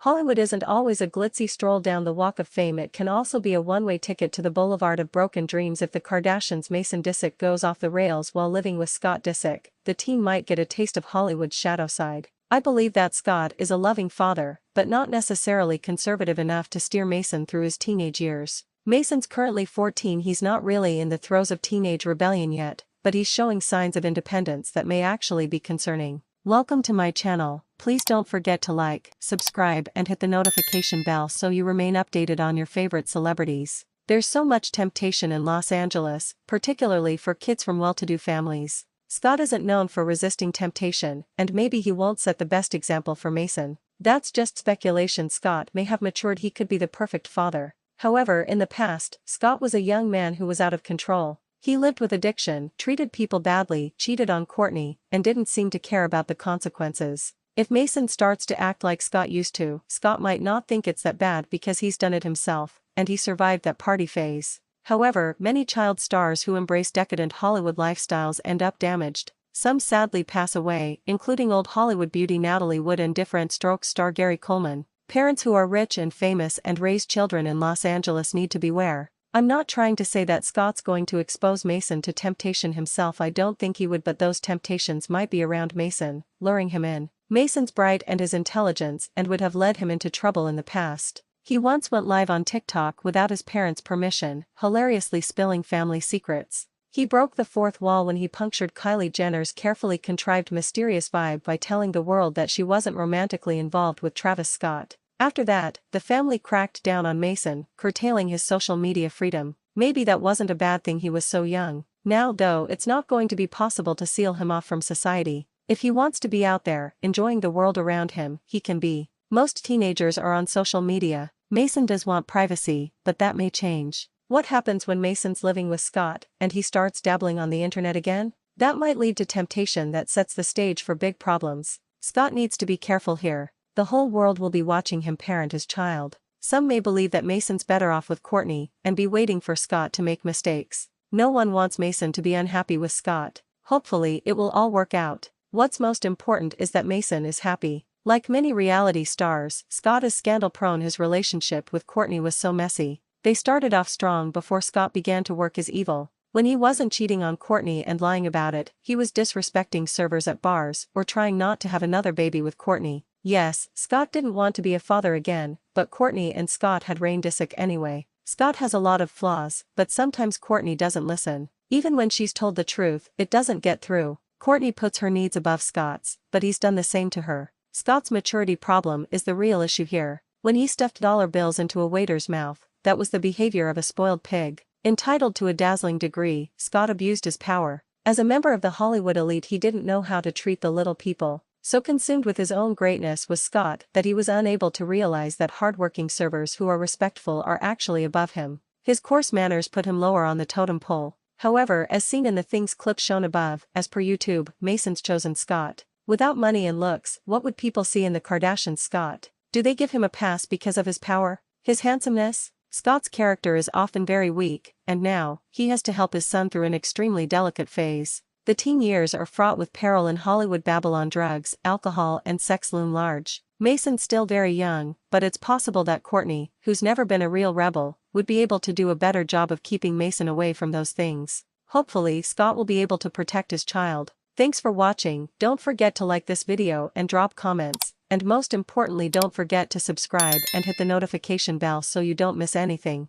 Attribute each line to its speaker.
Speaker 1: Hollywood isn't always a glitzy stroll down the Walk of Fame. It can also be a one-way ticket to the Boulevard of Broken Dreams. If the Kardashians' Mason Disick goes off the rails while living with Scott Disick, the teen might get a taste of Hollywood's shadow side. I believe that Scott is a loving father, but not necessarily conservative enough to steer Mason through his teenage years. Mason's currently 14. He's not really in the throes of teenage rebellion yet, but he's showing signs of independence that may actually be concerning. Welcome to my channel. Please don't forget to like, subscribe and hit the notification bell so you remain updated on your favorite celebrities. There's so much temptation in Los Angeles, particularly for kids from well-to-do families. Scott isn't known for resisting temptation, and maybe he won't set the best example for Mason. That's just speculation. Scott may have matured. He could be the perfect father. However, in the past, Scott was a young man who was out of control. He lived with addiction, treated people badly, cheated on Kourtney, and didn't seem to care about the consequences. If Mason starts to act like Scott used to, Scott might not think it's that bad because he's done it himself, and he survived that party phase. However, many child stars who embrace decadent Hollywood lifestyles end up damaged. Some sadly pass away, including old Hollywood beauty Natalie Wood and Different Strokes star Gary Coleman. Parents who are rich and famous and raise children in Los Angeles need to beware. I'm not trying to say that Scott's going to expose Mason to temptation himself. I don't think he would, but those temptations might be around Mason, luring him in. Mason's bright and his intelligence and would have led him into trouble in the past. He once went live on TikTok without his parents' permission, hilariously spilling family secrets. He broke the fourth wall when he punctured Kylie Jenner's carefully contrived mysterious vibe by telling the world that she wasn't romantically involved with Travis Scott. After that, the family cracked down on Mason, curtailing his social media freedom. Maybe that wasn't a bad thing. He was so young. Now, though, it's not going to be possible to seal him off from society. If he wants to be out there, enjoying the world around him, he can be. Most teenagers are on social media. Mason does want privacy, but that may change. What happens when Mason's living with Scott, and he starts dabbling on the internet again? That might lead to temptation that sets the stage for big problems. Scott needs to be careful here. The whole world will be watching him parent his child. Some may believe that Mason's better off with Kourtney, and be waiting for Scott to make mistakes. No one wants Mason to be unhappy with Scott. Hopefully, it will all work out. What's most important is that Mason is happy. Like many reality stars, Scott is scandal-prone. His relationship with Kourtney was so messy. They started off strong before Scott began to work his evil. When he wasn't cheating on Kourtney and lying about it, he was disrespecting servers at bars or trying not to have another baby with Kourtney. Yes, Scott didn't want to be a father again, but Kourtney and Scott had rained Disick anyway. Scott has a lot of flaws, but sometimes Kourtney doesn't listen. Even when she's told the truth, it doesn't get through. Kourtney puts her needs above Scott's, but he's done the same to her. Scott's maturity problem is the real issue here. When he stuffed dollar bills into a waiter's mouth, that was the behavior of a spoiled pig. Entitled to a dazzling degree, Scott abused his power. As a member of the Hollywood elite, he didn't know how to treat the little people. So consumed with his own greatness was Scott that he was unable to realize that hardworking servers who are respectful are actually above him. His coarse manners put him lower on the totem pole. However, as seen in the things clip shown above, as per YouTube, Mason's chosen Scott. Without money and looks, what would people see in the Kardashians' Scott? Do they give him a pass because of his power? His handsomeness? Scott's character is often very weak, and now, he has to help his son through an extremely delicate phase. The teen years are fraught with peril in Hollywood. Babylon, drugs, alcohol and sex loom large. Mason's still very young, but it's possible that Kourtney, who's never been a real rebel, would be able to do a better job of keeping Mason away from those things. Hopefully, Scott will be able to protect his child. Thanks for watching. Don't forget to like this video and drop comments, and most importantly, don't forget to subscribe and hit the notification bell so you don't miss anything.